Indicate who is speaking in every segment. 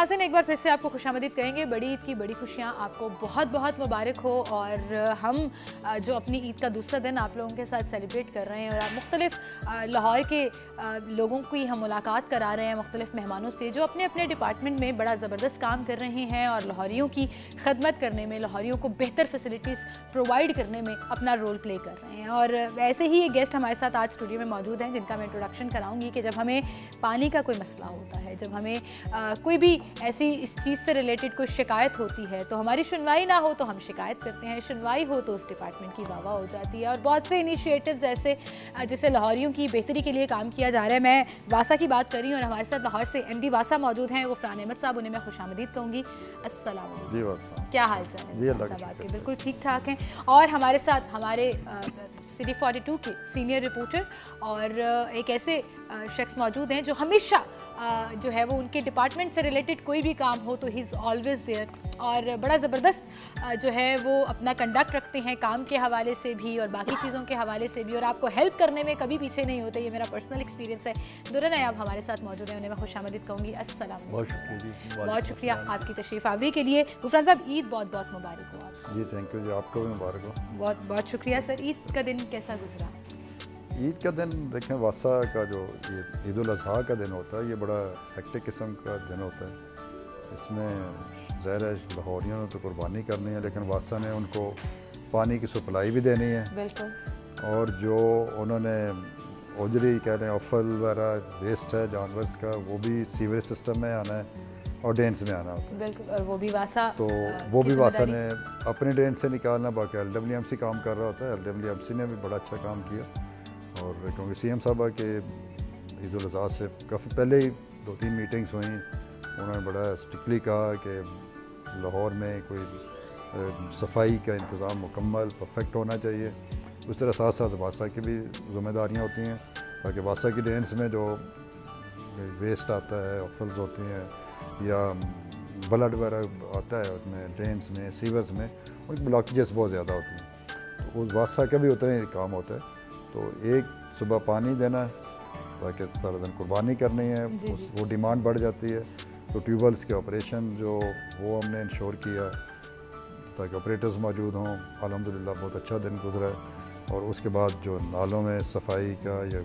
Speaker 1: नाज़रीन, एक बार फिर से आपको खुशामदीद कहेंगे। बड़ी ईद की बड़ी खुशियाँ आपको बहुत बहुत मुबारक हो। और हम जो अपनी ईद का दूसरा दिन आप लोगों के साथ सेलिब्रेट कर रहे हैं और आप मुख्तलिफ लाहौर के लोगों की हम मुलाकात करा रहे हैं, मुख्तलिफ मेहमानों से जो अपने अपने डिपार्टमेंट में बड़ा ज़बरदस्त काम कर रहे हैं और लाहौरियों की खदमत करने में, लाहौरियों को बेहतर फैसिलिटीज़ प्रोवाइड करने में अपना रोल प्ले कर रहे हैं। और वैसे ही एक गेस्ट हमारे साथ आज स्टूडियो में मौजूद हैं जिनका मैं इंट्रोडक्शन कराऊंगी कि जब हमें पानी का कोई मसला होता है, जब हमें कोई भी ऐसी इस चीज़ से रिलेटेड कोई शिकायत होती है तो हमारी सुनवाई ना हो तो हम शिकायत करते हैं, सुनवाई हो तो उस डिपार्टमेंट की वाह हो जाती है। और बहुत से इनिशिएटिव्स ऐसे जिससे लाहौरियों की बेहतरी के लिए काम किया जा रहा है। मैं वासा की बात कर रही हूँ और हमारे साथ लाहौर से MD वासा मौजूद हैं, गुफरान अहमद साहब, उन्हें मैं खुशामदीद कहूँगी। अस्सलाम वालेकुम, क्या हाल चाल है साहब आपके? बिल्कुल ठीक ठाक हैं। और हमारे साथ हमारे सिटी 42 के सीनियर रिपोर्टर और एक ऐसे शख्स मौजूद हैं जो हमेशा जो है वो उनके डिपार्टमेंट से रिलेटेड कोई भी काम हो तो ही इज़ ऑलवेज देयर और बड़ा ज़बरदस्त जो है वो अपना कंडक्ट रखते हैं काम के हवाले से भी और बाकी चीज़ों के हवाले से भी, और आपको हेल्प करने में कभी पीछे नहीं होते। ये मेरा पर्सनल एक्सपीरियंस है। दुर्रा नायाब हमारे साथ मौजूद हैं, उन्हें मैं खुशामदीद कहूँगी। अस्सलाम, बहुत शुक्रिया आपकी तशरीफ़ आवरी के लिए। गुफरान साहब, ईद बहुत बहुत मुबारक हो आपको।
Speaker 2: जी थैंक यू जी, आपको भी मुबारक हो।
Speaker 1: बहुत बहुत शुक्रिया सर। ईद का दिन कैसा गुजरा?
Speaker 2: ईद का दिन देखें, वासा का जो ये ईद उल अज़हा का दिन होता है ये बड़ा हेक्टिक किस्म का दिन होता है। इसमें ज़ाहिर है लाहौरियों ने तो कुर्बानी करनी है लेकिन वासा ने उनको पानी की सप्लाई भी देनी है।
Speaker 1: बिल्कुल।
Speaker 2: और जो उन्होंने ओजरी कह रहे हैं अफल वगैरह वेस्ट है जानवर का, वो भी सीवरेज सिस्टम में आना है और ड्रेन्स में आना होता है।
Speaker 1: बिल्कुल। और वो भी वासा,
Speaker 2: तो वो भी वासा ने अपने ड्रेन से निकालना, बाकी LWMC काम कर रहा होता है। LWMC ने भी बड़ा अच्छा काम किया और क्योंकि CM साहबा के ईद उल अज़हा से काफ़ी पहले ही 2-3 मीटिंग्स हुई, उन्होंने बड़ा स्ट्रिक्टली कहा कि लाहौर में कोई सफाई का इंतज़ाम मुकम्मल परफेक्ट होना चाहिए। उस तरह साथ साथ वासा की भी ज़िम्मेदारियाँ होती हैं ताकि वासा की ड्रेन्स में जो वेस्ट आता है, ऑफल्स होती हैं या ब्लड वगैरह आता है उसमें ड्रेन्स में, सीवर्स में, उनकी ब्लॉकेजेस बहुत ज़्यादा होती हैं। तो उस वासा का भी उतना ही काम होता है। तो एक सुबह पानी देना ताकि सारा दिन कुर्बानी करनी है, वो डिमांड बढ़ जाती है। तो ट्यूबवेल्स के ऑपरेशन जो वो हमने इंश्योर किया ताकि ऑपरेटर्स मौजूद हों। अल्हम्दुलिल्लाह बहुत अच्छा दिन गुजरा है। और उसके बाद जो नालों में सफाई का या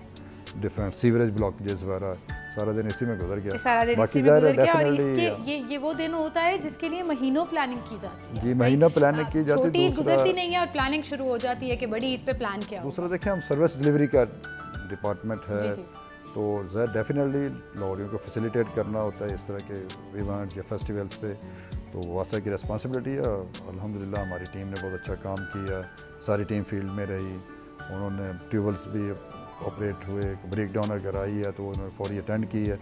Speaker 2: डिफरेंट सीवरेज ब्लॉकेजेस वगैरह सारा दिन इसी में गुजर गया।
Speaker 1: सारा दिन
Speaker 2: बाकी
Speaker 1: इसी में गुजर गया। और
Speaker 2: डेफिनेटली
Speaker 1: ये वो दिन होता है जिसके लिए महीनों प्लानिंग की जाती है।
Speaker 2: जी, महीनों प्लानिंग की जाती है।
Speaker 1: छोटी ईद गुजरती नहीं है और प्लानिंग शुरू हो जाती है कि बड़ी ईद पे प्लान क्या हो।
Speaker 2: दूसरा देखें, हम सर्विस डिलीवरी का डिपार्टमेंट है तो डेफिनेटली लाहौरियों को फैसिलिटेट करना होता है इस तरह के इवेंट या फेस्टिवल्स पे, तो वासा की रिस्पॉन्सिबिलिटी है। अल्हम्दुलिल्लाह हमारी टीम ने बहुत अच्छा काम किया, सारी टीम फील्ड में रही, उन्होंने ट्यूबवेल्स भी ऑपरेट हुए, ब्रेक डाउन अगर आई है तो उन्होंने फौरी अटेंड की है।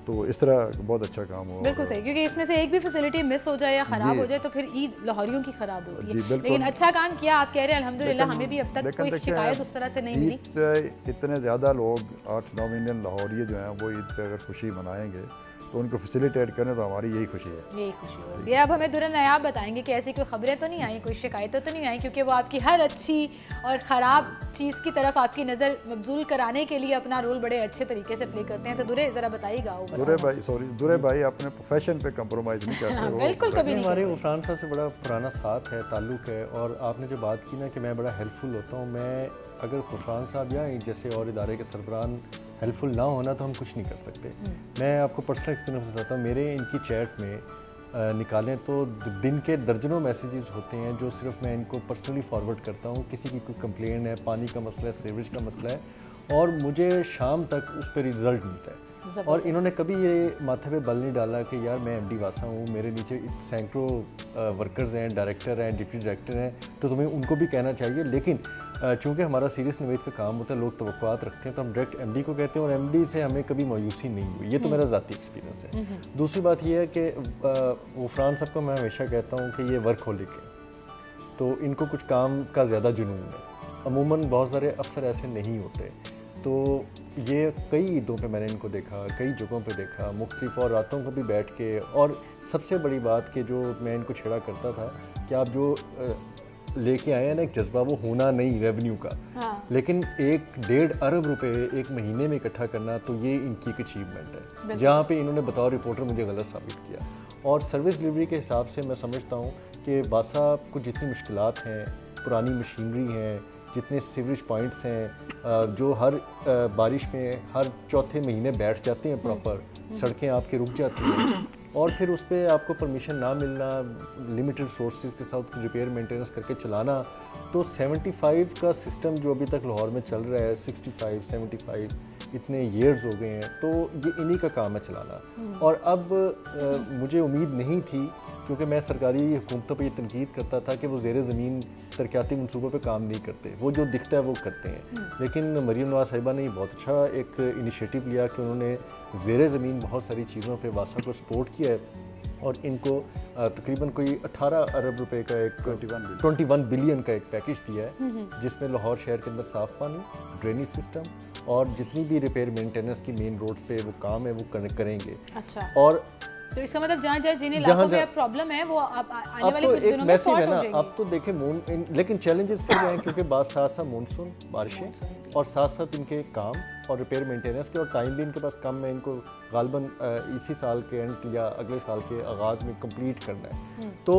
Speaker 2: तो इस तरह बहुत अच्छा काम हुआ।
Speaker 1: बिल्कुल सही, क्योंकि इसमें से एक भी फैसिलिटी मिस हो जाए या ख़राब हो जाए तो फिर ईद लाहौरियों की ख़राब होती है। लेकिन अच्छा काम किया आप कह रहे हैं अल्हम्दुलिल्लाह, हमें भी अब तक कोई शिकायत उस तरह से नहीं मिली।
Speaker 2: इतने ज़्यादा लोग 8-9 मिलियन लाहौरी जो हैं वो ईद पे अगर खुशी मनाएंगे तो उनको फैसिलिटेट करें तो हमारी यही खुशी है।
Speaker 1: यही खुशी होती है। अब हमें दुर्रा नायाब बताएंगे कि ऐसी कोई खबरें तो नहीं आई, कोई शिकायतें तो नहीं आई, क्योंकि वो आपकी हर अच्छी और ख़राब चीज़ की तरफ आपकी नज़र मबजूल कराने के लिए अपना रोल बड़े अच्छे तरीके से प्ले करते हैं। तो दुर्रे ज़रा बताइएगा।
Speaker 2: दुर्रे भाई अपने प्रोफेशन पे कंप्रोमाइज़ नहीं करते।
Speaker 1: बिल्कुल कभी नहीं।
Speaker 3: हमारे गुफरान साहब से बड़ा पुराना साथ है, ताल्लुक़ है। और आपने जो बात की ना कि मैं बड़ा हेल्पफुल होता हूँ, मैं अगर गुफरान साहब या जैसे और इदारे के सरबरान हेल्पफुल ना होना तो हम कुछ नहीं कर सकते। मैं आपको पर्सनल एक्सपीरियंस बताता हूँ, मेरे इनकी चैट में निकालें तो दिन के दर्जनों मैसेजेस होते हैं जो सिर्फ मैं इनको पर्सनली फॉरवर्ड करता हूँ। किसी की कोई कंप्लेंट है, पानी का मसला है, सीवरेज का मसला है, और मुझे शाम तक उस पर रिज़ल्ट मिलता है। और इन्होंने कभी ये माथे पे बल नहीं डाला कि यार मैं MD वासा हूँ, मेरे नीचे सैकड़ों वर्कर्स हैं, डायरेक्टर हैं, डिप्टी डायरेक्टर हैं, तो तुम्हें उनको भी कहना चाहिए। लेकिन चूँकि हमारा सीरियस नवेद का काम होता है, लोग तवक्कुआत रखते हैं, तो हम डायरेक्ट MD को कहते हैं और MD से हमें कभी मायूसी नहीं हुई। ये तो मेरा ज़ाती एक्सपीरियंस है। दूसरी बात यह है कि गुफरान साहब को मैं हमेशा कहता हूँ कि ये वर्कहोलिक है, तो इनको कुछ काम का ज़्यादा जुनून है। अमूमन बहुत सारे अफसर ऐसे नहीं होते। तो ये कई ईदों पे मैंने इनको देखा, कई जगहों पे देखा, मुख्तलिफ और रातों को भी बैठ के। और सबसे बड़ी बात कि जो मैं इनको छेड़ा करता था कि आप जो लेके आए हैं ना एक जज्बा, वो होना नहीं रेवेन्यू का। लेकिन 1.5 अरब रुपए एक महीने में इकट्ठा करना, तो ये इनकी एक अचीवमेंट है, जहाँ पे इन्होंने बतौर रिपोर्टर मुझे गलत साबित किया। और सर्विस डिलीवरी के हिसाब से मैं समझता हूँ कि बासा को जितनी मुश्किलात हैं, पुरानी मशीनरी हैं, जितने सीवरेज पॉइंट्स हैं जो हर बारिश में हर चौथे महीने बैठ जाते हैं प्रॉपर, सड़कें आपकी रुक जाती हैं और फिर उस पर आपको परमिशन ना मिलना, लिमिटेड सोर्सेज के साथ रिपेयर मेंटेनेंस करके चलाना, तो 75 का सिस्टम जो अभी तक लाहौर में चल रहा है, 65, 75 इतने ईयर्स हो गए हैं, तो ये इन्हीं का काम है चलाना। और अब मुझे उम्मीद नहीं थी, क्योंकि मैं सरकारी हुकूमतों पर ये तनकीद करता था कि वो ज़ेर ज़मीन तरक्याती मनसूबों पे काम नहीं करते, वो जो दिखता है वो करते हैं। लेकिन मरीम नवाज साहिबा ने बहुत अच्छा एक इनिशिएटिव लिया कि उन्होंने ज़ेर ज़मीन बहुत सारी चीज़ों पे वासा को सपोर्ट किया है और इनको तकरीबन कोई 18 अरब रुपए का एक 21 बिलियन का एक पैकेज दिया है, जिसमें लाहौर शहर के अंदर साफ़ पानी, ड्रेनेज सिस्टम और जितनी भी रिपेयर मेंटेनेंस की मेन रोड्स पे वो काम है वो करेंगे।
Speaker 1: अच्छा।
Speaker 3: और
Speaker 1: तो इसका मतलब जहाँ जिन इलाकों में प्रॉब्लम है वो आप आने वाले कुछ दिनों में सॉर्ट हो जाएंगे।
Speaker 3: अब तो देखें लेकिन चैलेंजेस फिर हैं, क्योंकि साथ साथ मानसून बारिशें और साथ साथ इनके काम और रिपेयर मेंटेनेंस के, और टाइम भी इनके पास कम है, इनको गालबन इसी साल के एंड या अगले साल के आगाज़ में कंप्लीट करना है। तो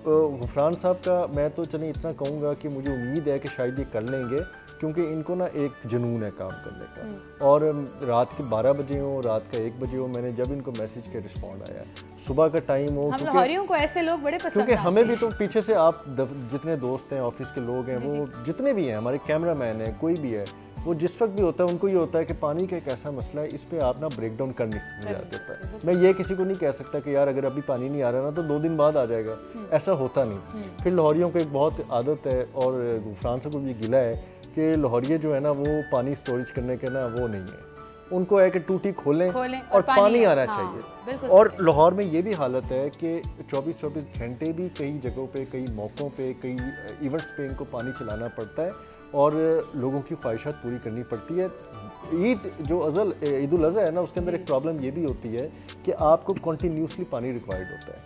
Speaker 3: गुफरान साहब का मैं तो चलिए इतना कहूँगा कि मुझे उम्मीद है कि शायद ये कर लेंगे, क्योंकि इनको ना एक जुनून है काम करने का। और रात के 12 बजे हो, रात का 1 बजे हो, मैंने जब इनको मैसेज के रिस्पॉन्ड आया, सुबह का टाइम हो,
Speaker 1: हम लाहौरियों को ऐसे लोग बड़े पसंद,
Speaker 3: क्योंकि हमें भी तो पीछे से आप जितने दोस्त हैं, ऑफिस के लोग हैं, वो जितने भी हैं, हमारे कैमरामैन हैं, कोई भी है, वो जिस वक्त भी होता है उनको ये होता है कि पानी का एक ऐसा मसला है, इस पर आप ना ब्रेक डाउन कर नहीं जाते। मैं ये किसी को नहीं कह सकता कि यार अगर अभी पानी नहीं आ रहा ना तो 2 दिन बाद आ जाएगा, ऐसा होता नहीं। फिर लाहौरियों को एक बहुत आदत है, और गुफरान साहब को भी गिला है कि लाहौरिये जो है ना वो पानी स्टोरेज करने के ना वो नहीं है, उनको है कि टूटी खोलें और पानी आना चाहिए। और लाहौर में ये भी हालत है कि 24-24 घंटे भी कई जगहों पे, कई मौक़ों पे, कई इवेंट्स पे इनको पानी चलाना पड़ता है और लोगों की ख्वाहिशात पूरी करनी पड़ती है। ईद जो ईद उल अज़हा है ना, उसके अंदर एक प्रॉब्लम ये भी होती है कि आपको कंटिन्यूसली पानी रिक्वायर्ड होता है।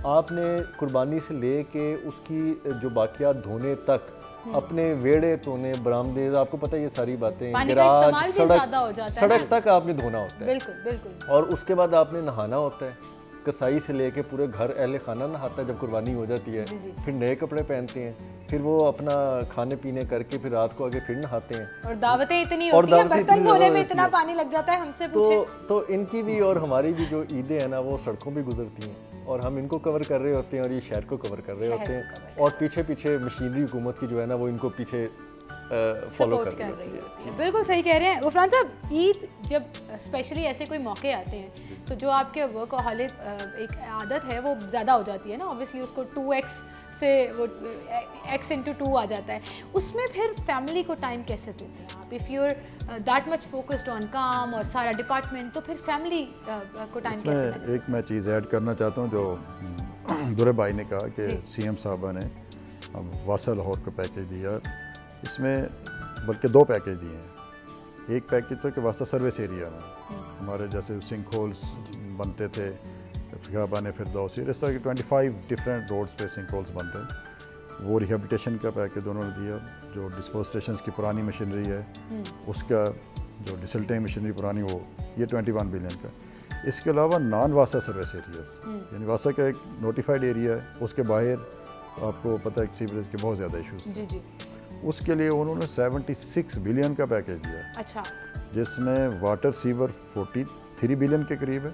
Speaker 3: आपने कुर्बानी से ले के उसकी जो बाकियात धोने तक, अपने वेड़े धोने, बरामदे, आपको पता है ये सारी बातें, गैराज, सड़क तक आपने धोना होता है।
Speaker 1: बिल्कुल बिल्कुल।
Speaker 3: और उसके बाद आपने नहाना होता है, कसाई से लेके पूरे घर अहले खाना नहाता है जब कुर्बानी हो जाती है। फिर नए कपड़े पहनते हैं, फिर वो अपना खाने पीने करके फिर रात को आगे फिर नहाते हैं,
Speaker 1: और दावतें इतनी होती हैं, बर्तन धोने में इतना पानी लग जाता है, हमसे पूछे।
Speaker 3: तो इनकी भी और हमारी भी जो ईदें हैं ना वो सड़कों भी गुजरती हैं, और हम इनको कवर कर रहे होते हैं और ये शहर को कवर कर रहे होते हैं, और पीछे पीछे मशीनरी हुकूमत की जो है ना वो इनको पीछे फॉलो कर रही है।
Speaker 1: बिल्कुल सही कह रहे हैं गुफरान साहब। ईद जब स्पेशली ऐसे कोई मौके आते हैं तो जो आपके वर्कहॉलिक एक आदत है वो ज़्यादा हो जाती है ना, ऑब्वियसली उसको 2x से वो x/2 आ जाता है, उसमें फिर फैमिली को टाइम कैसे देते हैं आप? If you are that much focused on काम और सारा डिपार्टमेंट, तो फिर फैमिली को टाइम कैसे देते हैं?
Speaker 2: एक मैं चीज़ ऐड करना चाहता हूँ, जो दुरे भाई ने कहा कि CM साहबा ने वासा लाहौर को पैकेज दिया, इसमें बल्कि 2 पैकेज दिए हैं। एक पैकेज तो कि वासा सर्विस एरिया में हमारे जैसे सिंक होल्स बनते थे, फिकाबाने फिरदौसी, इस तरह के 25 डिफरेंट रोड्स पे सिंक होल्स बनते हैं, वो रिहेबिलिटेशन का पैकेज उन्होंने दिया। जो डिस्पोज स्टेशन की पुरानी मशीनरी है उसका जो डिसल्टिंग मशीनरी पुरानी, वो ये 21 बिलियन का। इसके अलावा नॉन वासा सर्विस एरियाज, यानी वासा का एक नोटिफाइड एरिया है, उसके बाहर आपको पता है सीवरेज के बहुत ज़्यादा इशूज़, उसके लिए उन्होंने 76 बिलियन का पैकेज दिया।
Speaker 1: अच्छा।
Speaker 2: जिसमें वाटर सीवर 43 बिलियन के करीब है,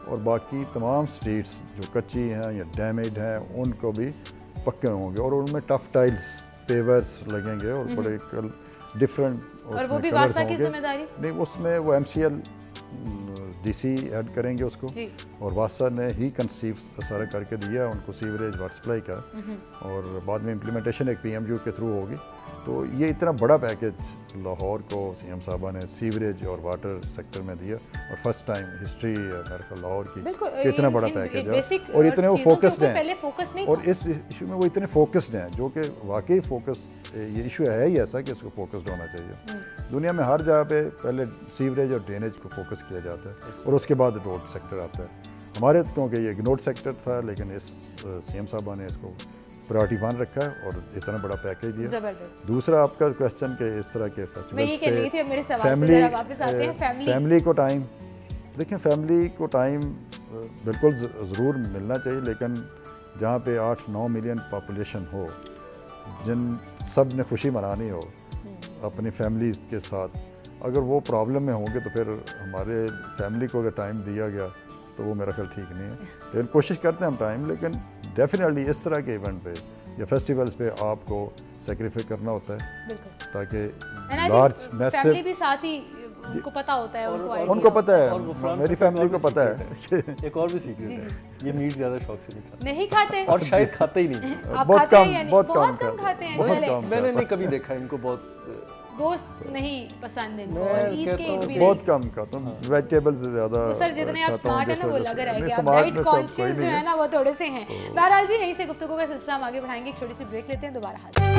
Speaker 2: और बाकी तमाम स्ट्रीट्स जो कच्ची हैं या डैमेज हैं उनको भी पक्के होंगे, और उनमें टफ टाइल्स पेवर्स लगेंगे और बड़े डिफरेंट,
Speaker 1: और वो भी वासा की जिम्मेदारी
Speaker 2: नहीं, उसमें वो MCL DC ऐड करेंगे उसको, और वासा ने ही कंसीव सारा करके दिया उनको सीवरेज वाटर सप्लाई का, और बाद में इम्प्लीमेंटेशन एक PMU के थ्रू होगी। तो ये इतना बड़ा पैकेज लाहौर को CM साहबा ने सीवरेज और वाटर सेक्टर में दिया, और फर्स्ट टाइम हिस्ट्री मेरे लाहौर की इतना बड़ा पैकेज है, और इतने वो फोकस्ड हैं, और इस इशू में वो इतने फोकस्ड हैं, जो कि वाकई फोकस, ये इशू है ही ऐसा कि इसको फोकस्ड होना चाहिए। दुनिया में हर जगह पे पहले सीवरेज और ड्रेनेज को फोकस किया जाता है, और उसके बाद रोड सेक्टर आता है। हमारे क्योंकि ये इग्नोर्ड सेक्टर था, लेकिन इस CM साहबा ने इसको प्रायोरिटी 1 रखा है और इतना बड़ा पैकेज दिया।
Speaker 1: जबरदस्त।
Speaker 2: दूसरा आपका क्वेश्चन के इस तरह के
Speaker 1: मैं ये कह रही थी, मेरे सवाल पे
Speaker 2: फैमिली
Speaker 1: जरा वापस आते हैं।
Speaker 2: फैमिली को टाइम, देखें फैमिली को टाइम बिल्कुल ज़रूर मिलना चाहिए, लेकिन जहाँ पे 8-9 मिलियन पॉपुलेशन हो, जिन सब ने खुशी मनानी हो अपनी फैमिलीज़ के साथ, अगर वो प्रॉब्लम में होंगे तो फिर हमारे फैमिली को अगर टाइम दिया गया तो वो मेरा ख्याल ठीक नहीं है। लेकिन कोशिश करते हैं हम टाइम, लेकिन डेफिनेटली इस तरह के इवेंट पे या फेस्टिवल्स पे आपको सेक्रीफाई करना होता है ताकि लार्ज मैसिव
Speaker 1: भी साथ ही उनको पता होता है,
Speaker 2: उनको पता है, मेरी फैमिली को पता है।
Speaker 3: एक और भी सीक्रेट है, ये मीट ज़्यादा शौक से
Speaker 1: नहीं खाते
Speaker 3: और शायद खाते ही नहीं।
Speaker 2: बहुत कम
Speaker 1: खाते हैं।
Speaker 3: मैंने नहीं कभी देखा इनको बहुत
Speaker 1: गोश्त नहीं पसंद इनको, और ईद के ईद भी
Speaker 2: बहुत कम खाता हूँ, वेजिटेबल्स ज़्यादा।
Speaker 1: सर जितने आप स्मार्ट है ना, वो लग रहा है कि आप डाइट कॉन्शियस जो है ना वो थोड़े से हैं। बहरहाल जी, यहीं से गुफ्तगू का सिलसिला हम आगे बढ़ाएंगे, एक छोटी सी ब्रेक लेते हैं, दोबारा हाजिर।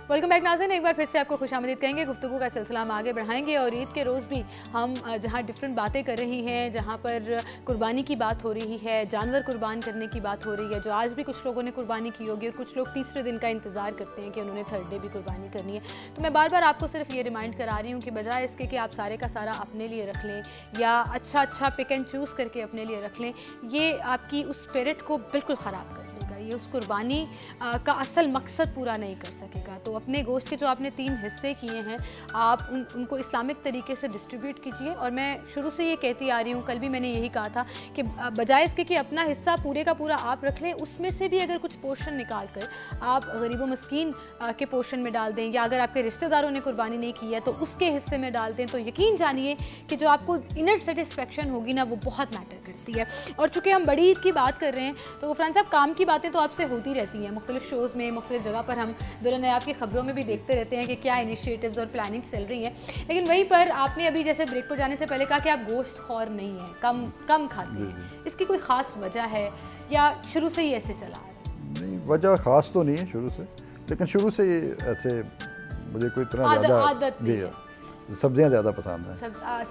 Speaker 1: वेलकम बैक नाज़रीन, एक बार फिर से आपको खुशामदीद कहेंगे। गुफ्तगू का सिलसिला हम आगे बढ़ाएंगे और ईद के रोज़ भी हम जहाँ डिफरेंट बातें कर रही हैं, जहाँ पर कुर्बानी की बात हो रही है, जानवर कुर्बान करने की बात हो रही है, जो आज भी कुछ लोगों ने कुर्बानी की होगी और कुछ लोग तीसरे दिन का इंतज़ार करते हैं कि उन्होंने थर्ड डे भी कुर्बानी करनी है। तो मैं बार बार आपको सिर्फ ये रिमाइंड करा रही हूँ कि बजाय इसके कि आप सारे का सारा अपने लिए रख लें या अच्छा पिक एंड चूज़ करके अपने लिए रख लें, ये आपकी उस स्पिरिट को बिल्कुल ख़राब कर देगा, ये उस कुर्बानी का असल मकसद पूरा नहीं कर सकेगा। तो अपने गोश्त के जो आपने 3 हिस्से किए हैं, आप उनको इस्लामिक तरीके से डिस्ट्रीब्यूट कीजिए। और मैं शुरू से ये कहती आ रही हूँ, कल भी मैंने यही कहा था कि बजाय इसके कि अपना हिस्सा पूरे का पूरा आप रख लें, उसमें से भी अगर कुछ पोर्शन निकाल कर आप गरीब व मस्कीन के पोर्शन में डाल दें, या अगर आपके रिश्तेदारों ने कुर्बानी नहीं की है तो उसके हिस्से में डाल दें, तो यकीन जानिए कि जो आपको इनर सेटिस्फेक्शन होगी ना, वो बहुत मैटर करती है। और चूँकि हम बड़ी ईद की बात कर रहे हैं तो गुफरान साहब, काम की बातें तो आपसे होती रहती हैं, मुख्तलिफ शोज़ में, मुख्तलिफ जगह पर हम दुल्हन आपकी खबरों में भी देखते रहते हैं कि क्या इनिशिएटिव्स और प्लानिंग चल रही हैं। लेकिन वहीं पर आपने अभी जैसे ब्रेक पर जाने से पहले कहा कि आप गोश्त खौर नहीं है, कम खाते हैं, इसकी कोई ख़ास वजह है या शुरू से ही ऐसे चला है?
Speaker 2: नहीं, वजह ख़ास तो नहीं है शुरू से, लेकिन शुरू से ऐसे मुझे कोई इतना ज़्यादा नहीं है, सब्जियाँ ज़्यादा पसंद हैं,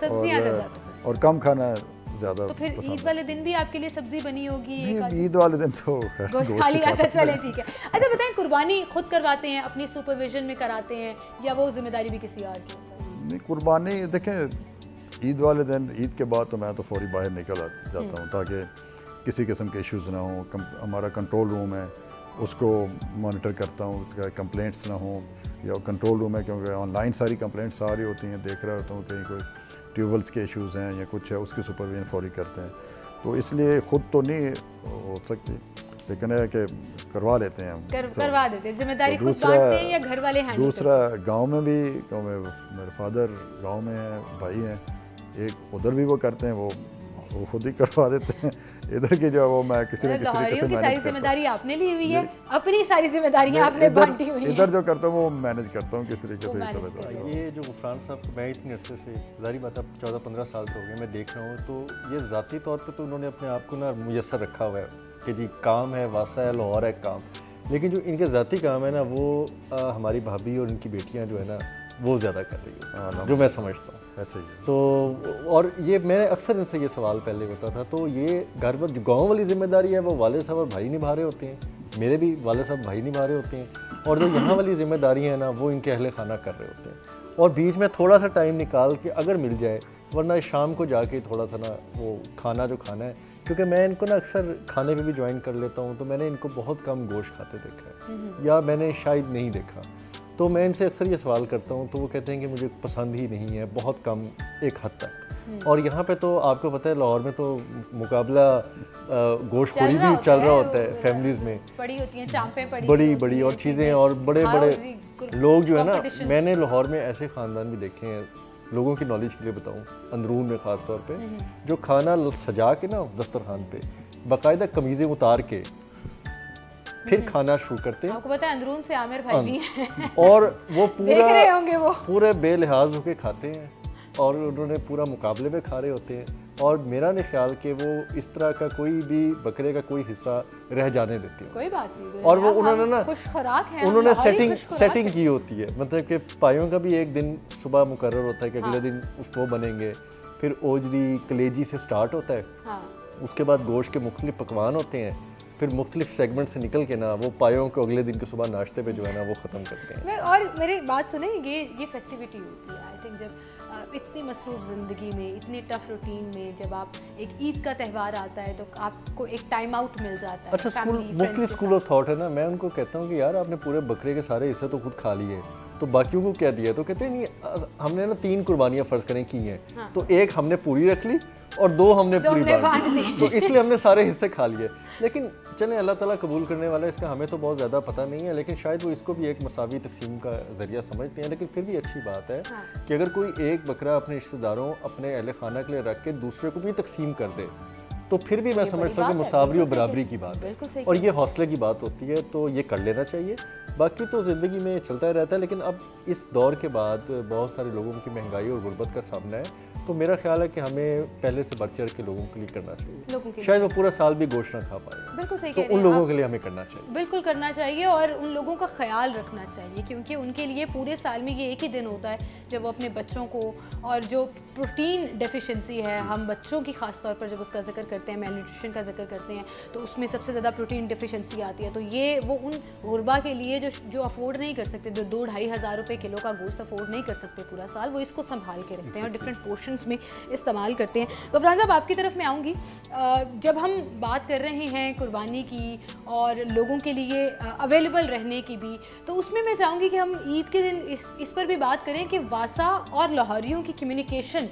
Speaker 1: सब्जियाँ ज़्यादा पसंद
Speaker 2: और कम खाना ज़्यादा।
Speaker 1: तो फिर ईद वाले दिन भी आपके लिए सब्जी बनी होगी?
Speaker 2: ईद वाले दिन तो
Speaker 1: गोश्त खाली आता, चले ठीक है। अच्छा बताएं, कुर्बानी खुद करवाते हैं, अपनी सुपरविजन में कराते हैं, या वो जिम्मेदारी भी किसी और की?
Speaker 2: नहीं, कुर्बानी देखें ईद वाले दिन, ईद के बाद तो मैं तो फौरी बाहर निकल जाता हूँ ताकि किसी किस्म के इश्यूज़ ना हो। हमारा कंट्रोल रूम है, उसको मॉनिटर करता हूँ, कंप्लेंट्स ना हो, या कंट्रोल रूम है क्योंकि ऑनलाइन सारी कंप्लेंट्स आ रही होती हैं, देख रहा होता हूँ कहीं कोई ट्यूबवेल्स के इश्यूज़ हैं या कुछ है, उसकी सुपरविजन फौरी करते हैं। तो इसलिए ख़ुद तो नहीं हो सकती, लेकिन है कि करवा लेते हैं हम,
Speaker 1: करवा देते हैं, जिम्मेदारी खुद बांटते हैं या घर वाले हैंडल?
Speaker 2: दूसरा गांव में भी, गांव में मेरे फादर गांव में हैं, भाई हैं एक, उधर भी वो करते हैं, वो खुद ही करवा देते हैं। इधर की जो वो मैं किसी न किसी तरीके से
Speaker 1: सारी जिम्मेदारी आपने ली हुई है, अपनी सारी जिम्मेदारियां आपने बांटी हुई हैं।
Speaker 2: इधर जो करता हूँ वो मैनेज करता हूँ किस तरीके से।
Speaker 3: ये जो गुफरान साहब, मैं इतने अरसे से, ज़ाहिर बात अब 14-15 साल तो हो गए मैं देख रहा हूँ, तो ये ज़ाती तौर पर तो उन्होंने अपने आप को ना मुयस्सर रखा हुआ है कि जी काम है, वासा है, लाहौर है काम, लेकिन जो इनके ज़ाती काम है ना, वो हमारी भाभी और इनकी बेटियाँ जो है ना, वो ज़्यादा कर रही है, जो मैं समझता हूँ
Speaker 2: ऐसे ही।
Speaker 3: तो और ये मैंने अक्सर इनसे ये सवाल पहले होता था, तो ये घर पर जो गाँव वाली जिम्मेदारी है वो वाले साहब और भाई निभा रहे होते हैं, मेरे भी वाले साहब भाई निभा रहे होते हैं, और जो यहाँ वाली जिम्मेदारी है ना, वो इनके अहले खाना कर रहे होते हैं। और बीच में थोड़ा सा टाइम निकाल के अगर मिल जाए, वरना शाम को जाके थोड़ा सा ना वो खाना जो खाना है, क्योंकि मैं इनको ना अक्सर खाने पे भी ज्वाइन कर लेता हूँ, तो मैंने इनको बहुत कम गोश्त खाते देखा है, या मैंने शायद नहीं देखा। तो मैं इनसे अक्सर ये सवाल करता हूँ तो वो कहते हैं कि मुझे पसंद ही नहीं है, बहुत कम, एक हद तक। और यहाँ पे तो आपको पता है लाहौर में तो मुकाबला गोश्तखोरी भी चल रहा होता है, फैमिलीज़ में
Speaker 1: पड़ी होती हैं चांपें,
Speaker 3: बड़ी और चीज़ें, और बड़े लोग जो है ना, मैंने लाहौर में ऐसे ख़ानदान भी देखे हैं, लोगों की नॉलेज के लिए बताऊँ, अंदरून में ख़ास तौर पे, जो खाना सजा के ना दस्तरखान पे बाकायदा कमीज़ें उतार के फिर खाना शुरू करते हैं।
Speaker 1: आपको पता है अंदरून से आमिर भाई भी हैं
Speaker 3: और वो
Speaker 1: देख रहे होंगे, वो
Speaker 3: पूरे बेलिहाज होके खाते हैं, और उन्होंने पूरा मुकाबले में खा रहे होते हैं, और मेरा नहीं ख्याल कि वो इस तरह का कोई भी बकरे का कोई हिस्सा रह जाने देते हैं।
Speaker 1: कोई बात नहीं।
Speaker 3: और वो उन्होंने ना
Speaker 1: खुश खुराक है,
Speaker 3: उन्होंने सेटिंग की होती है, मतलब कि पायों का भी एक दिन सुबह मुकर्रर होता है कि अगले दिन वो बनेंगे, फिर ओजरी कलेजी से स्टार्ट होता है, उसके बाद गोश्त के मुख्तलिफ पकवान होते हैं, फिर मुख्तलिफ सेगमेंट से निकल के ना वो पायों को अगले दिन के सुबह नाश्ते पे जो है ना वो ख़त्म करते हैं।
Speaker 1: और मेरी बात सुने, ये फेस्टिविटी होती है आई थिंक जब इतनी मसरूफ़ ज़िंदगी में, इतने टफ रूटीन में जब आप एक ईद का त्यौहार आता है तो आपको एक टाइम आउट मिल जाता है।
Speaker 3: अच्छा, मुख्तलिफ स्कूल ऑफ थॉट है ना, मैं उनको कहता हूँ कि यार आपने पूरे बकरे के सारे हिस्से तो खुद खा लिए, तो बाकियों को क्या दिया? तो कहते हैं नहीं, हमने ना 3 कुर्बानियाँ फ़र्ज़ करें की हैं, तो एक हमने पूरी रख ली और 2 हमने पूरी बांट दी, तो इसलिए हमने सारे हिस्से खा लिए। लेकिन चलें, अल्लाह ताला कबूल करने वाला है, इसका हमें तो बहुत ज़्यादा पता नहीं है, लेकिन शायद वो इसको भी एक मसावी तकसीम का ज़रिया समझते हैं। लेकिन फिर भी अच्छी बात है कि अगर कोई एक बकरा अपने रिश्तेदारों, अपने अहले खाना के लिए रख के दूसरे को भी तकसीम कर दे, तो फिर भी मैं समझता हूँ कि मुसावरी और बराबरी की बात है और ये हौसले की बात होती है, तो ये कर लेना चाहिए। बाकी तो ज़िंदगी में चलता ही रहता है, लेकिन अब इस दौर के बाद बहुत सारे लोगों की महंगाई और गुर्बत का सामना है, तो मेरा ख्याल है कि हमें पहले से बढ़ चढ़ के लोगों के लिए करना चाहिए। शायद वो पूरा साल भी गोश्त ना खा पाए,
Speaker 1: बिल्कुल सही,
Speaker 3: तो उन लोगों के लिए हमें करना चाहिए,
Speaker 1: बिल्कुल करना चाहिए और उन लोगों का ख्याल रखना चाहिए, क्योंकि उनके लिए पूरे साल में ये एक ही दिन होता है जब वो अपने बच्चों को, और जो प्रोटीन डेफिशिएंसी है, हम बच्चों की ख़ास तौर पर जब उसका जिक्र करते हैं, मेल न्यूट्रिशन का जिक्र करते हैं, तो उसमें सबसे ज़्यादा प्रोटीन डेफिशिएंसी आती है। तो ये वो उन गुरबा के लिए जो अफोर्ड नहीं कर सकते, जो 2-2.5 हज़ार रुपये किलो का गोश्त अफोर्ड नहीं कर सकते पूरा साल, वो इसको संभाल के रखते हैं और डिफरेंट पोर्शंस में इस्तेमाल करते हैं। गफरान साहब, आपकी तरफ मैं आऊँगी। जब हम बात कर रहे हैं कुर्बानी की और लोगों के लिए अवेलेबल रहने की भी, तो उसमें मैं चाहूँगी कि हम ईद के दिन इस पर भी बात करें कि वासा और लाहौरियों की कम्युनिकेशन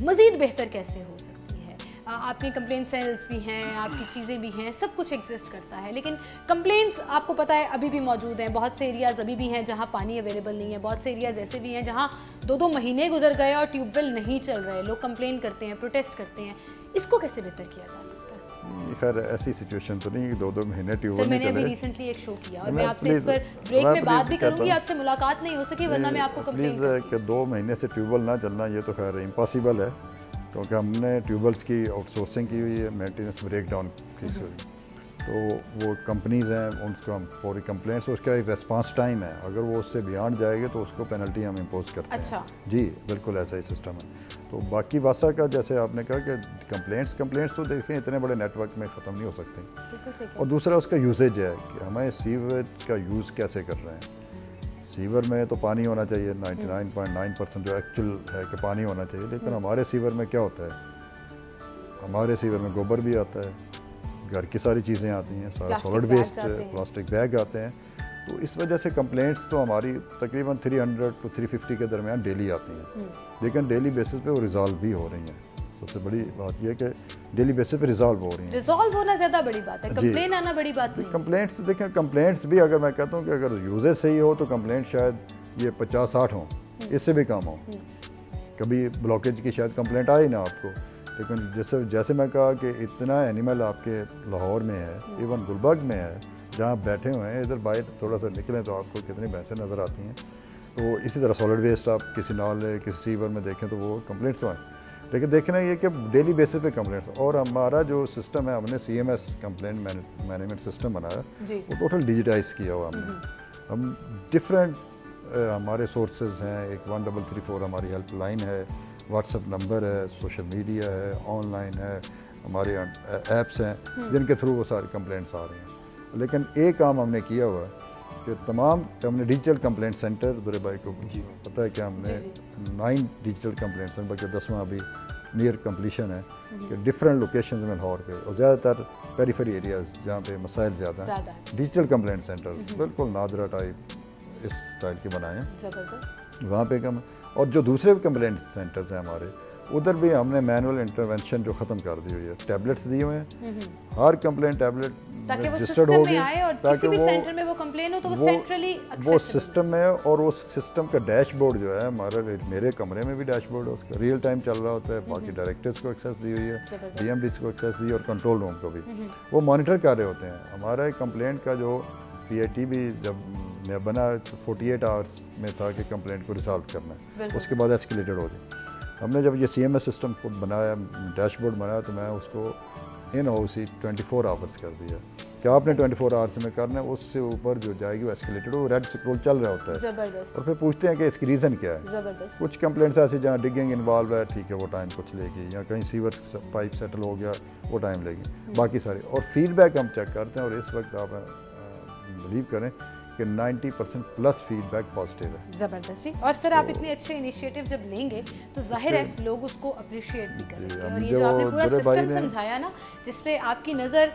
Speaker 1: मज़ीद बेहतर कैसे हो सकती है। आपके कंप्लेंट सेल्स भी हैं, आपकी चीज़ें भी हैं, सब कुछ एग्जिस्ट करता है, लेकिन कंप्लेंट्स आपको पता है अभी भी मौजूद हैं। बहुत से एरियाज़ अभी भी हैं जहाँ पानी अवेलेबल नहीं है, बहुत से एरियाज़ ऐसे भी हैं जहाँ 2-2 महीने गुजर गए और ट्यूबवेल नहीं चल रहे, लोग कंप्लेन करते हैं, प्रोटेस्ट करते हैं। इसको कैसे बेहतर किया जा सकता है?
Speaker 2: खैर ऐसी सिचुएशन तो नहीं कि 2-2 महीने ट्यूबवेल नहीं चले।
Speaker 1: मैंने अभी रिसेंटली एक शो किया और मैं आपसे इस पर ब्रेक में बात भी करूंगी, आपसे मुलाकात नहीं हो सकी वरना मैं आपको कंप्लेन
Speaker 2: करती। 2 महीने से ट्यूबवेल ना चलना ये तो खैर इम्पॉसिबल है, क्योंकि हमने ट्यूबवेल्स की आउटसोर्सिंग की हुई है, मेंटेनेंस ब्रेकडाउन की हुई, तो वो कंपनीज़ हैं, उनको हम फौरी कंप्लेंट्स, उसका एक रेस्पॉन्स टाइम है, अगर वो उससे बियॉन्ड जाएगी तो उसको पेनल्टी हम इम्पोज करते हैं। अच्छा जी, बिल्कुल ऐसा ही सिस्टम है। तो बाकी वासा का जैसे आपने कहा कि कंप्लेंट्स तो देखें इतने बड़े नेटवर्क में ख़त्म नहीं हो सकते, और दूसरा उसका यूसेज है कि हमें सीवेज का यूज़ कैसे कर रहे हैं। सीवर में तो पानी होना चाहिए, 99.9% जो एक्चुअल है कि पानी होना चाहिए, लेकिन हमारे सीवर में क्या होता है, हमारे सीवर में गोबर भी आता है, घर की सारी चीज़ें आती हैं, सारा सॉलिड वेस्ट, प्लास्टिक बैग आते हैं, तो इस वजह से कंप्लेंट्स तो हमारी तकरीबन 300 to 350 के दरमियान डेली आती हैं, लेकिन डेली बेसिस पे वो रिजॉल्व भी हो रही हैं। सबसे बड़ी बात यह है कि डेली बेसिस पे रिजॉल्व हो रही हैं।
Speaker 1: रिजॉल्व होना ज़्यादा बड़ी बात है, कंप्लेन आना बड़ी बात नहीं।
Speaker 2: कंप्लेंट्स देखें, कंप्लेंट्स भी अगर मैं कहता हूँ कि अगर यूजेज सही हो तो कंप्लेंट शायद ये 50-60 हों, इससे भी कम हो। कभी ब्लॉकेज की शायद कंप्लेंट आई ना आपको, लेकिन जैसे मैं कहा कि इतना एनिमल आपके लाहौर में है, इवन गुलबर्ग में है, जहाँ बैठे हुए हैं, इधर बाहर थोड़ा सा निकलें तो आपको कितनी भैंसें नज़र आती हैं। तो इसी तरह सॉलिड वेस्ट आप किसी नाले किसी सीवर में देखें तो वो कंप्लेंट्स तो हैं, लेकिन देखना ये कि डेली बेसिस पे कंप्लेंट्स। और हमारा जो सिस्टम है, हमने CMS कंप्लेंट मैनेजमेंट सिस्टम बनाया, वो टोटल डिजिटाइज किया हुआ हमने। हम डिफरेंट हमारे सोर्सेज हैं, एक 1334 हमारी हेल्पलाइन है, व्हाट्सएप नंबर है, सोशल मीडिया है, ऑनलाइन है, हमारे ऐप्स हैं जिनके थ्रू वो सारी कंप्लेंट्स आ रही हैं। लेकिन एक काम हमने किया हुआ है कि तमाम हमने डिजिटल कंप्लेंट सेंटर, दुरे भाई को पता है कि हमने 9 डिजिटल कंप्लेंट सेंटर, बल्कि 10वां अभी नियर कंप्लीशन है, कि डिफरेंट लोकेशन में लाहौर पे और ज़्यादातर पेरीफेरी एरियाज़ जहाँ पे मसाइल ज़्यादा हैं, डिजिटल कंप्लेंट सेंटर बिल्कुल नादरा टाइप इस स्टाइल के बनाए हैं, वहाँ पे कम। और जो दूसरे कंप्लेंट सेंटर्स हैं हमारे, उधर भी हमने मैनुअल इंटरवेंशन जो ख़त्म कर दी हुई है, टैबलेट्स दिए हुए हैं, हर कंप्लेंट टैबलेट रजिस्टर्ड होगी, ताकि वो सेंटर में वो कंप्लेन हो तो वो सेंट्रली वो सिस्टम में, और उस सिस्टम का डैशबोर्ड जो है हमारा, मेरे कमरे में भी डैशबोर्ड है, उसका रियल टाइम चल रहा होता है, बाकी डायरेक्टर्स को एक्सेस दी हुई है, DMDs को एक्सेस दी, और कंट्रोल रूम को भी वो मॉनिटर कर रहे होते हैं। हमारा कंप्लेंट का जो PIT भी जब बना 48 आवर्स में था कि कंप्लेंट को रिजॉल्व करना है, उसके बाद एस्केलेटेड हो जाए। हमने जब ये CMS सिस्टम खुद बनाया, डैशबोर्ड बनाया, तो मैं उसको इन हाउस ही 24 आवर्स कर दिया कि आपने 24 आवर्स में करना है, उससे ऊपर जो जाएगी वो एस्केलेटेड, वो रेड स्क्रॉल चल रहा होता है।
Speaker 1: ज़बरदस्त।
Speaker 2: और फिर पूछते हैं कि इसकी रीज़न क्या है।
Speaker 1: ज़बरदस्त। कुछ
Speaker 2: कुछ कंप्लेंट्स ऐसे जहाँ डिगिंग इन्वॉल्व है, ठीक है वो टाइम कुछ लेगी, या कहीं सीवर पाइप सेटल हो गया वो टाइम लेगी, बाकी सारे। और फीडबैक हम चेक करते हैं, और इस वक्त आप बिलीव करें कि 90% प्लस फीडबैक पॉजिटिव है।
Speaker 1: ज़बरदस्त जी। और सर आप इतने अच्छे इनिशिएटिव जब लेंगे तो जाहिर है लोग उसको अप्रिशिएट भी करेंगे। और ये जो आपने पूरा सिस्टम समझाया ना, जिसपे आपकी नज़र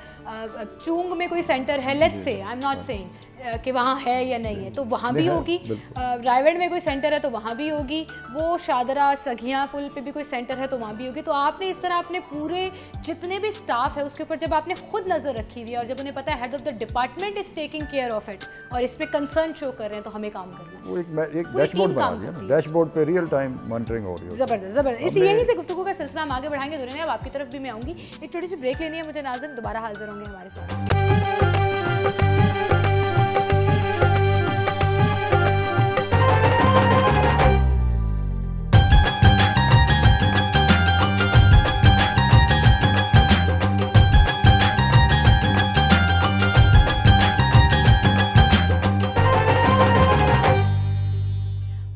Speaker 1: चूंग में कोई सेंटर है, let's say, I am not saying कि वहाँ है या नहीं है, तो वहाँ भी होगी। रायगढ़ में कोई सेंटर है तो वहाँ भी होगी, वो शादरा सघिया पुल पे भी कोई सेंटर है तो वहाँ भी होगी। तो आपने इस तरह अपने पूरे जितने भी स्टाफ है उसके ऊपर जब आपने खुद नज़र रखी हुई है, और जब उन्हें पता है head of the department is taking care of it और इस पे कंसर्न शो कर रहे हैं, तो हमें काम करना है।
Speaker 2: वो एक डैशबोर्ड बना दिया ना, डैशबोर्ड पे रियल टाइम मॉनिटरिंग हो रही है।
Speaker 1: ज़बरदस्त ज़बरदस्त। इसी यहीं से गुफ्तगू का सिलसिला हम आगे बढ़ाएंगे। दुनिया अब आपकी तरफ भी मैं आऊँगी, एक छोटी सी ब्रेक लेनी है मुझे नाज़रीन, दोबारा हाजिर होंगे हमारे साथ।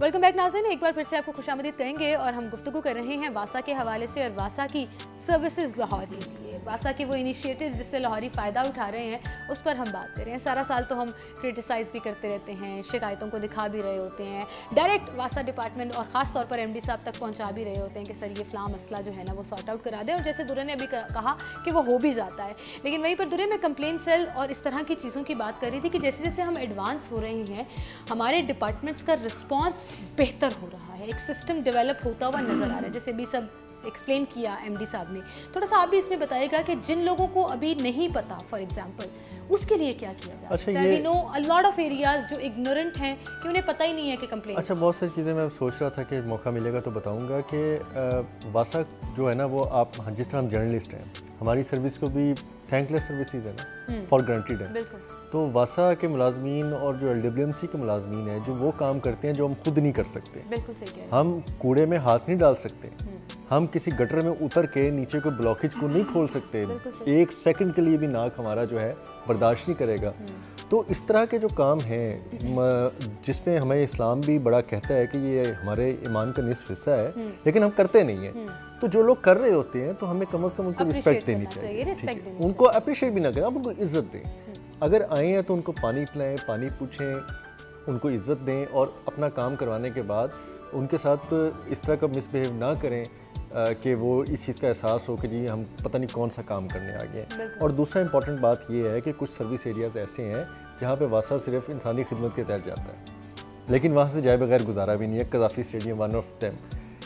Speaker 1: वेलकम बैक नाज़रीन, एक बार फिर से आपको खुशामदीद कहेंगे और हम गुफ्तगू कर रहे हैं वासा के हवाले से और वासा की सर्विसेज लाहौर के लिए। वासा के वो इनिशिएटिव जिससे लाहौरी फ़ायदा उठा रहे हैं उस पर हम बात कर रहे हैं। सारा साल तो हम क्रिटिसाइज़ भी करते रहते हैं, शिकायतों को दिखा भी रहे होते हैं, डायरेक्ट वासा डिपार्टमेंट और ख़ास तौर पर MD साहब तक पहुँचा भी रहे होते हैं कि सर ये फ़लाँ मसला जो है ना वो सॉर्ट आउट करा दें। और जैसे दुर्रे ने अभी कहा कि वो हो भी जाता है, लेकिन वहीं पर दुर्रे में कंप्लेंट सेल और इस तरह की चीज़ों की बात कर रही थी कि जैसे जैसे हम एडवांस हो रहे हैं हमारे डिपार्टमेंट्स का रिस्पॉन्स बेहतर हो रहा है, एक सिस्टम डेवलप होता हुआ नज़र आ रहा है। जैसे भी सब एक्सप्लेन किया MD साहब ने, थोड़ा सा आप भी इसमें बताइएगा कि जिन लोगों को अभी नहीं पता, फॉर एग्जांपल उसके लिए क्या किया जा सकता है। We know a lot of areas जो इग्नोरेंट हैं कि उन्हें पता ही नहीं है कि कंप्लेन।
Speaker 3: अच्छा, बहुत सारी चीज़ें मैं सोच रहा था कि मौका मिलेगा तो बताऊंगा कि वासा जो है ना वो आप जिस तरह हम जर्नलिस्ट हैं, हमारी सर्विस को भी थैंकलेस सर्विसेज है ना, फॉर ग्रांटेड है।
Speaker 1: बिल्कुल।
Speaker 3: तो वासा के मुलाजमीन और जो LWMC के मुलाजमीन हैं जो वो काम करते हैं जो हम खुद नहीं कर सकते।
Speaker 1: बिल्कुल सही कह रहे हैं।
Speaker 3: हम कूड़े में हाथ नहीं डाल सकते, हम किसी गटर में उतर के नीचे कोई ब्लॉकेज को नहीं खोल सकते, एक सेकंड के लिए भी नाक हमारा जो है बर्दाश्त नहीं करेगा। तो इस तरह के जो काम हैं जिसमें हमें इस्लाम भी बड़ा कहता है कि ये हमारे ईमान का निस्फ हिस्सा है, लेकिन हम करते नहीं हैं। तो जो लोग कर रहे होते हैं तो हमें कम से कम उनको रिस्पेक्ट देनी चाहिए, उनको अप्रिशिएट भी ना करें, आप उनको इज्जत दें। अगर आए हैं तो उनको पानी पिलाएं, पानी पूछें, उनको इज्जत दें और अपना काम करवाने के बाद उनके साथ इस तरह का मिसबिहेव ना करें कि वो इस चीज़ का एहसास हो कि जी हम पता नहीं कौन सा काम करने आ गए। और दूसरा इंपॉर्टेंट बात ये है कि कुछ सर्विस एरियाज़ ऐसे हैं जहाँ पे वासा सिर्फ इंसानी खिदमत के तहत जाता है, लेकिन वहाँ से जाए बगैर गुजारा भी नहीं है। कज़ाफ़ी स्टेडियम वन ऑफ देम,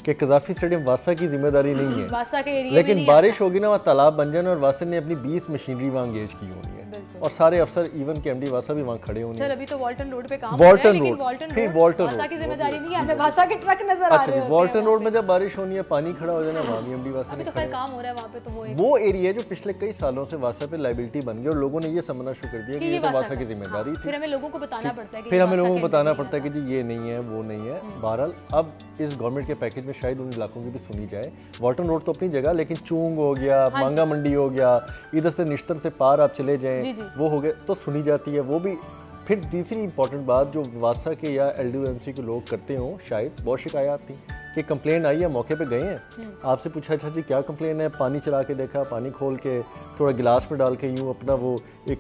Speaker 3: कि कज़ाफ़ी स्टेडियम वासा की जिम्मेदारी नहीं है,
Speaker 1: वासा के एरिया
Speaker 3: लेकिन
Speaker 1: में
Speaker 3: बारिश होगी ना वहाँ तालाब बन जाए और वासा ने अपनी 20 मशीनरी वहाँ एंगेज की होनी है और सारे अफसर इवन के MD वासा भी वहाँ खड़े होंगे।
Speaker 1: सर अभी तो वॉल्टन रोड पे काम हो रहा है, लेकिन वॉल्टन वासा की जिम्मेदारी नहीं है, हमें वासा के ट्रक नजर आ रहे हैं।
Speaker 3: वॉल्टन रोड में जब बारिश होनी है, पानी खड़ा हो जाना, वहाँ भी MD वासा
Speaker 1: अभी तो खैर काम हो रहा है वहाँ पे, तो
Speaker 3: वो एरिया जो पिछले कई सालों से वासा पे लायबिलिटी बन गई और लोगों ने ये समझना शुरू कर दिया कि ये तो वासा की जिम्मेदारी थी।
Speaker 1: फिर हमें लोगों को बताना पड़ता है,
Speaker 3: फिर हमें लोगों को बताना पड़ता है कि जी ये नहीं है, वो नहीं है। बहरहाल अब इस गवर्नमेंट के पैकेज में शायद उन इलाकों की भी सुनी जाए। वॉल्टन रोड तो अपनी जगह, लेकिन चूंग हो गया, मांगा मंडी हो गया, इधर से निश्तर से पार आप चले जाएं, वो हो गए तो सुनी जाती है वो भी। फिर तीसरी इंपॉर्टेंट बात जो वासा के या LWMC के लोग करते हों, शायद बहुत शिकायत थी कि कंप्लेन आई है, मौके पे गए हैं, आपसे पूछा अच्छा जी क्या कंप्लेन है, पानी चला के देखा, पानी खोल के थोड़ा गिलास में डाल के यूँ अपना वो एक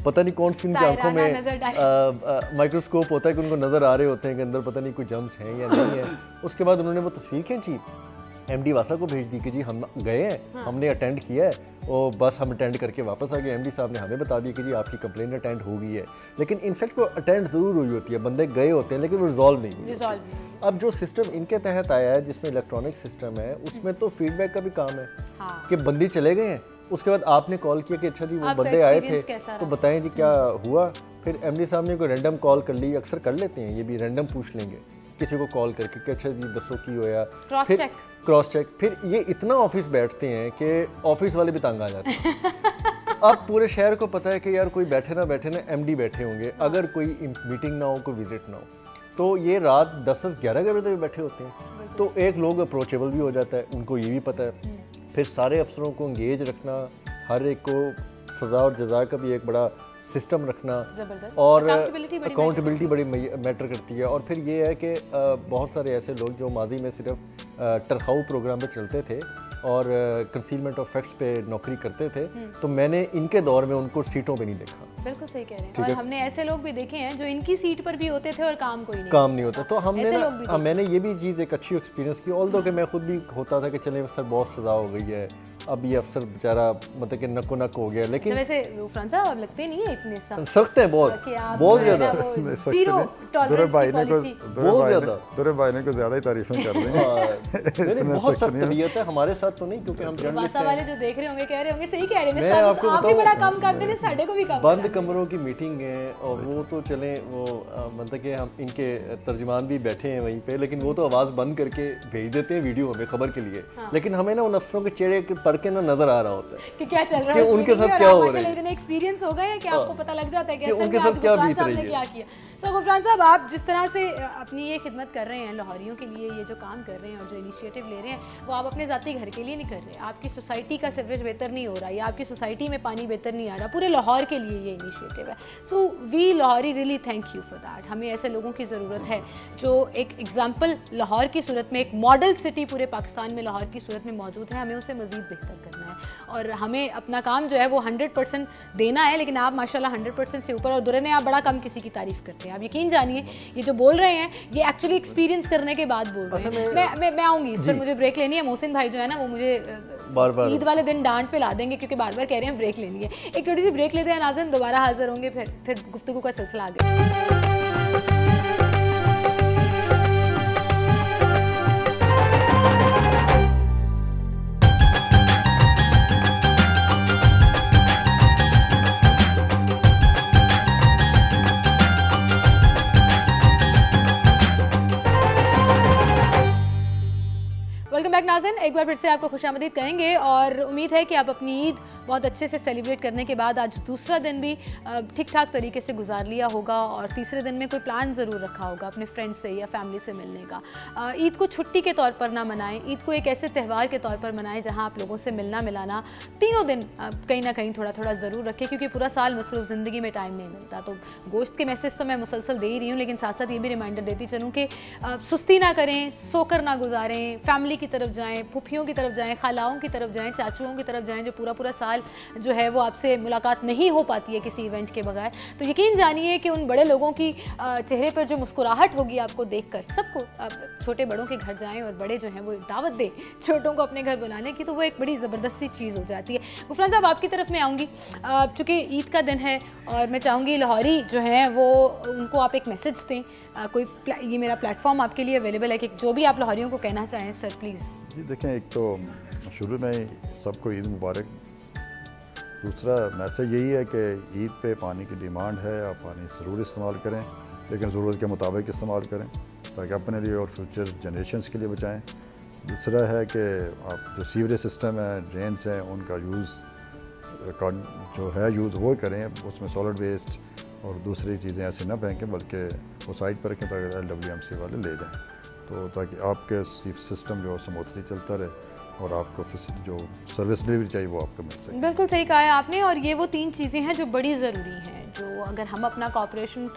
Speaker 3: पता नहीं कौन सी उनकी आंखों में माइक्रोस्कोप होता है कि उनको नज़र आ रहे होते हैं कि अंदर पता नहीं कोई जम्स हैं या नहीं है। उसके बाद उन्होंने वो तस्वीर खींची, MD वासा को भेज दी कि जी हम गए हैं, हमने अटेंड किया है, और बस हम अटेंड करके वापस आ गए। MD साहब ने हमें बता दिया कि जी आपकी कंप्लेंट अटेंड हो गई है, लेकिन इनफैक्ट वो अटेंड ज़रूर हुई होती है, बंदे गए होते हैं लेकिन वो रिजॉल्व नहीं हुई। अब जो सिस्टम इनके तहत आया है जिसमें इलेक्ट्रॉनिक सिस्टम है, उसमें तो फीडबैक का भी काम है कि बंदी चले गए हैं, उसके बाद आपने कॉल किया कि अच्छा जी वो बंदे आए थे तो बताएं जी क्या हुआ। फिर MD साहब ने कोई रैंडम कॉल कर ली, अक्सर कर लेते हैं ये भी, रैंडम पूछ लेंगे किसी को कॉल करके कि अच्छा जी दसो की होया, फिर क्रॉस चेक। फिर ये इतना ऑफिस बैठते हैं कि ऑफिस वाले भी तंग आ जाते हैं। अब पूरे शहर को पता है कि यार कोई बैठे ना MD बैठे होंगे, अगर कोई मीटिंग ना हो, कोई विजिट ना हो, तो ये रात 10-11 बजे तक बैठे होते हैं। तो एक लोग अप्रोचेबल भी हो जाता है, उनको ये भी पता है। फिर सारे अफसरों को इंगेज रखना, हर एक को सज़ा और जज़ा का भी एक बड़ा सिस्टम रखना, और अकाउंटेबिलिटी बड़ी मैटर करती है। और फिर ये है कि बहुत सारे ऐसे लोग जो माजी में सिर्फ टरखाऊ प्रोग्राम पे चलते थे और कंसीलमेंट ऑफ फैक्ट्स पे नौकरी करते थे, तो मैंने इनके दौर में उनको सीटों पे नहीं देखा।
Speaker 1: बिल्कुल सही कह रहे हैं। और हमने ऐसे लोग भी देखे हैं जो इनकी सीट पर भी होते थे और काम नहीं
Speaker 3: होता। तो हमने मैंने ये भी चीज़ एक अच्छी एक्सपीरियंस की, ऑल्दो कि मैं खुद भी होता था कि चले सर बहुत सज़ा हो गई है, अब ये अफसर बेचारा मतलब कि नको नक हो गया। लेकिन
Speaker 1: वैसे गुफरान साहब आप लगते नहीं है इतने
Speaker 3: सख्त हैं, बहुत ज़्यादा।
Speaker 2: दुरे भाई ने को ज़्यादा ही तारीफें कर रहे हैं।
Speaker 3: बहुत सख्त तबीयत है, हमारे साथ तो नहीं, क्योंकि हम
Speaker 1: जर्नलिस्ट हैं। वाले जो देख रहे होंगे कह रहे होंगे सही कह रहे हैं, आप भी बड़ा काम करते हैं, साढ़े को भी काम।
Speaker 3: बंद कमरों की मीटिंग है और वो तो चले वो मतलब कि हम इनके तर्जमान भी बैठे हैं वहीं पे, लेकिन वो तो आवाज़ बंद करके भेज देते हैं वीडियो हमें खबर के लिए। लेकिन हमें ना उन अफसरों के चेहरे पर के ना नजर आ रहा होता है
Speaker 1: कि क्या चल रहा है,
Speaker 3: उनके साथ क्या हो रहा है।
Speaker 1: इतने एक्सपीरियंस हो गए हैं कि आपको पता लग जाता है कि
Speaker 3: उनके साथ क्या बीत रही है,
Speaker 1: क्या किया। तो गुफरान साहब, आप जिस तरह से अपनी ये खिदमत कर रहे हैं लाहौरियों के लिए, ये जो काम कर रहे हैं और जो इनिशिएटिव ले रहे हैं, वो आप अपने ज़ाती घर के लिए नहीं कर रहे। आपकी सोसाइटी का सीवरेज बेहतर नहीं हो रहा या आपकी सोसाइटी में पानी बेहतर नहीं आ रहा, पूरे लाहौर के लिए ये इनिशिएटिव है। सो वी लाहौरी really thank you for that. हमें ऐसे लोगों की ज़रूरत है जो एक एग्जाम्पल लाहौर की सूरत में, एक मॉडल सिटी पूरे पाकिस्तान में लाहौर की सूरत में मौजूद है। हमें उसे मज़ीद बेहतर करना है और हमें अपना काम जो है वो 100% देना है। लेकिन आप माशाल्लाह 100% से ऊपर, और दुरे ने आप बड़ा कम किसी की तारीफ़ करते हैं। आप यकीन जानिए ये जो बोल रहे हैं ये एक्चुअली एक्सपीरियंस करने के बाद बोल रहे हैं। मैं आऊँगी सर, मुझे ब्रेक लेनी है। मोहसिन भाई जो है ना वो मुझे बार ईद वाले दिन डांट पे ला देंगे क्योंकि बार बार कह रहे हैं ब्रेक लेनी है। एक छोटी सी ब्रेक लेते हैं नाज़रीन, दोबारा हाजिर होंगे, फिर गुफ्तगू का सिलसिला आगे। वेलकम बैक नाज़रीन, एक बार फिर से आपको खुशामदीद कहेंगे और उम्मीद है कि आप अपनी ईद बहुत अच्छे से सेलिब्रेट करने के बाद आज दूसरा दिन भी ठीक ठाक तरीके से गुजार लिया होगा और तीसरे दिन में कोई प्लान ज़रूर रखा होगा अपने फ्रेंड से या फैमिली से मिलने का। ईद को छुट्टी के तौर पर ना मनाएं, ईद को एक ऐसे त्यौहार के तौर पर मनाएं जहां आप लोगों से मिलना मिलाना तीनों दिन कहीं ना कहीं थोड़ा थोड़ा ज़रूर रखें, क्योंकि पूरा साल मसरूफ़ ज़िंदगी में टाइम नहीं मिलता। तो गोश्त के मैसेज तो मैं मुसलसल दे ही रही हूँ, लेकिन साथ साथ ये भी रिमाइंडर देती चलूँ कि सुस्ती ना करें, सोकर ना गुजारें, फैमिली की तरफ जाएँ, फूफियों की तरफ जाएँ, खालाओं की तरफ जाएँ, चाचुओं की तरफ जाएँ, जो पूरा साल जो है वो आपसे मुलाकात नहीं हो पाती है किसी इवेंट के बगैर। तो यकीन जानिए कि उन बड़े लोगों की चेहरे पर जो मुस्कुराहट होगी आपको देखकर, सबको छोटे बड़ों के घर जाएं और बड़े जो हैं वो दावत दें छोटों को अपने घर बनाने की, तो वो एक बड़ी ज़बरदस्ती चीज़ हो जाती है। गुफरान साहब, आपकी तरफ मैं आऊँगी, चूँकि ईद का दिन है और मैं चाहूँगी लाहौरी जो हैं वो उनको आप एक मैसेज दें। कोई ये मेरा प्लेटफॉर्म आपके लिए अवेलेबल है कि जो भी आप लाहौरियों को कहना चाहें सर प्लीज़।
Speaker 2: जी देखें, एक तो शुरू में सबको ईद मुबारक। दूसरा मैसेज यही है कि ईद पे पानी की डिमांड है, आप पानी ज़रूर इस्तेमाल करें, लेकिन ज़रूरत के मुताबिक इस्तेमाल करें ताकि अपने लिए और फ्यूचर जनरेशन्स के लिए बचाएं। दूसरा है कि आप जो सीवरेज सिस्टम है, ड्रेन्स हैं, उनका यूज़ जो है यूज़ वो करें, उसमें सॉलिड वेस्ट और दूसरी चीज़ें ऐसे ना फेंकें, बल्कि वो साइड पर रखें ताकि LWMC वाले ले जाएँ, तो ताकि आपके सिस्टम जो स्मूथली चलता रहे और आपको जो सर्विस डिलीवरी चाहिए वो आपको मिल सके।
Speaker 1: बिल्कुल सही कहा है आपने, और ये वो तीन चीज़ें हैं जो बड़ी ज़रूरी हैं, जो अगर हम अपना कॉपरेशन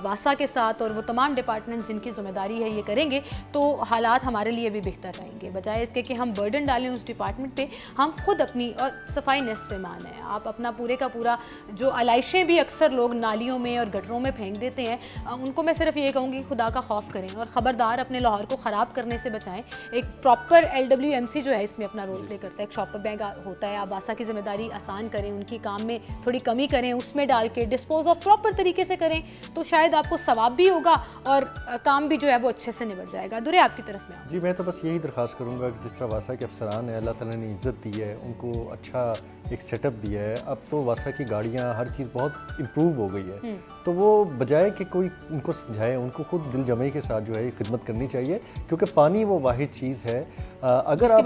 Speaker 1: वासा के साथ और वो तमाम डिपार्टमेंट्स जिनकी ज़िम्मेदारी है ये करेंगे तो हालात हमारे लिए भी बेहतर रहेंगे, बजाय इसके कि हम बर्डन डालें उस डिपार्टमेंट पे। हम खुद अपनी, और सफाई निस्फ़ ईमान है, आप अपना पूरे का पूरा जो आलाइशें भी अक्सर लोग नालियों में और गटरों में फेंक देते हैं, उनको मैं सिर्फ ये कहूँगी खुदा का खौफ करें और ख़बरदार अपने लाहौर को ख़राब करने से बचाएँ। एक प्रॉपर LWMC जो है इसमें अपना रोल प्ले करता है, एक शॉपर बैंक होता है, आप वासा की जिम्मेदारी आसान करें, उनकी काम में थोड़ी कमी करें, उसमें डाल के डिस्पोज ऑफ प्रॉपर तरीके से करें, तो शायद आपको सवाब भी होगा और काम भी जो है वो अच्छे से निबट जाएगा। दुरे आपकी तरफ में। जी
Speaker 3: मैं तो बस यही दरख्वास्त करूँगा कि जिस तरह वासा के अफसरान है, अल्लाह ताला ने इज़्ज़त दी है, उनको अच्छा एक सेटअप दिया है, अब तो वासा की गाड़ियाँ हर चीज़ बहुत इम्प्रूव हो गई है, तो वो बजाय कि कोई उनको समझाए, उनको खुद दिल जमे के साथ जो है खिदमत करनी चाहिए, क्योंकि पानी वो वाहिद चीज़ है अगर आप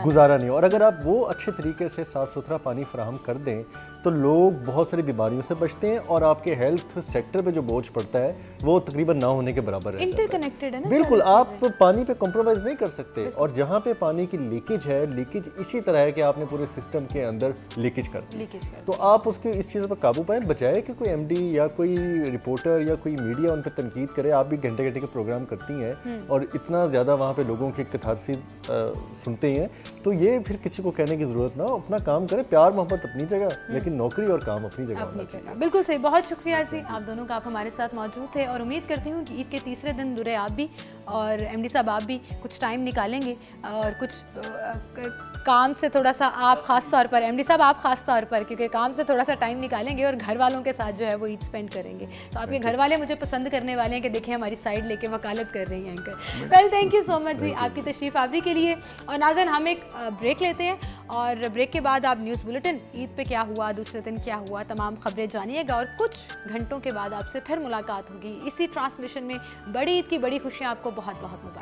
Speaker 3: गुजारा नहीं हो, और अगर आप वो अच्छे तरीके से साफ़ सुथरा पानी फराहम कर दें तो लोग बहुत सारी बीमारियों से बचते हैं और आपके हेल्थ सेक्टर पे जो बोझ पड़ता है वो तकरीबन ना होने के बराबर है।
Speaker 1: इंटरकनेक्टेड है ना,
Speaker 3: बिल्कुल, आप पानी पे कॉम्प्रोमाइज़ नहीं कर सकते। और जहाँ पे पानी की लीकेज है, लीकेज इसी तरह है कि आपने पूरे सिस्टम के अंदर लीकेज कर दी, तो आप उसके इस चीज़ पर काबू पाएं, बजाय कि कोई MD या कोई रिपोर्टर या कोई मीडिया उन पर तनकीद करे। आप भी घंटे घंटे के प्रोग्राम करती हैं और इतना ज़्यादा वहाँ पे लोगों के कैथारसिस सुनते हैं, तो ये फिर किसी को कहने की ज़रूरत ना हो। अपना काम करें, प्यार मोहब्बत अपनी जगह, लेकिन नौकरी और काम अपनी जगह होना चाहिए।
Speaker 1: बिल्कुल सही, बहुत शुक्रिया जी आप दोनों का, आप हमारे साथ मौजूद थे। और उम्मीद करती हूँ कि ईद के तीसरे दिन दुरे आप भी और MD साहब आप भी कुछ टाइम निकालेंगे और कुछ काम से थोड़ा सा, आप ख़ास तौर पर MD साहब आप ख़ास तौर पर, क्योंकि काम से थोड़ा सा टाइम निकालेंगे और घर वालों के साथ जो है वो ईद स्पेंड करेंगे। तो आपके घर वाले मुझे पसंद करने वाले हैं कि देखिए हमारी साइड लेके वकालत कर रही हैं anchor. Well, thank you so much जी आपकी तशरीफ़ आवरी के लिए। और नाज़रीन, हम एक ब्रेक लेते हैं और ब्रेक के बाद आप न्यूज़ बुलेटिन ईद पे क्या हुआ, दूसरे दिन क्या हुआ, तमाम खबरें जानिएगा। और कुछ घंटों के बाद आपसे फिर मुलाकात होगी इसी ट्रांसमिशन में। बड़ी ईद की बड़ी खुशियाँ आपको बहुत बहुत मुबारक।